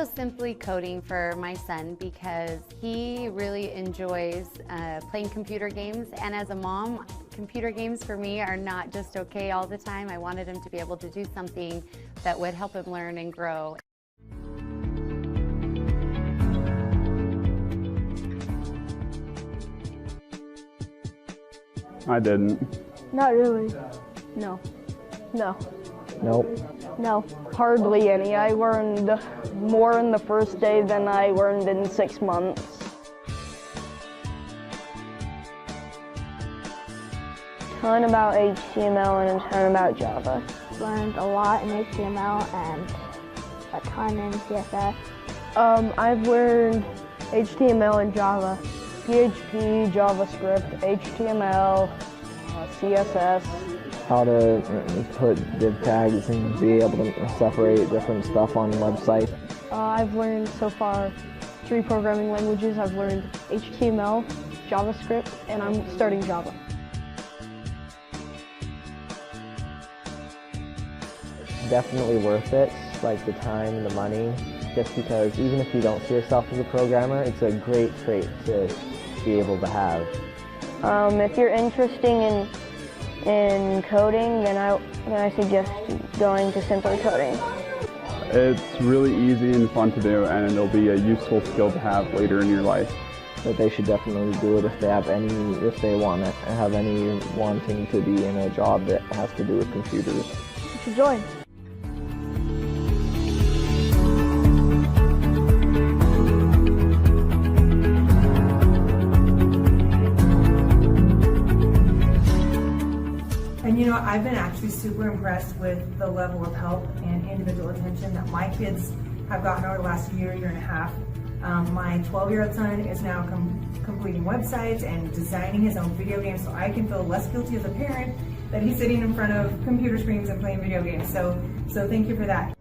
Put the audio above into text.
chose simply coding for my son because he really enjoys playing computer games, and as a mom, computer games for me are not just okay all the time. I wanted him to be able to do something that would help him learn and grow. I didn't. Not really. No. No. Nope. No. Hardly any. I learned more in the first day than I learned in 6 months. A ton about HTML and a ton about Java. Learned a lot in HTML and a ton in CSS. I've learned HTML and Java. PHP, JavaScript, HTML, CSS. How to put div tags and be able to separate different stuff on websites. I've learned so far 3 programming languages. I've learned HTML, JavaScript, and I'm starting Java. Definitely worth it, like the time and the money, just because even if you don't see yourself as a programmer, it's a great trait to be able to have. If you're interested in coding, then I suggest going to Simply Coding. It's really easy and fun to do, and it'll be a useful skill to have later in your life. But they should definitely do it if they want to have any wanting to be in a job that has to do with computers. You should join. And you know, I've been actually super impressed with the level of help and individual attention that my kids have gotten over the last year and a half. My 12-year-old son is now completing websites and designing his own video games, so I can feel less guilty as a parent that he's sitting in front of computer screens and playing video games. So thank you for that.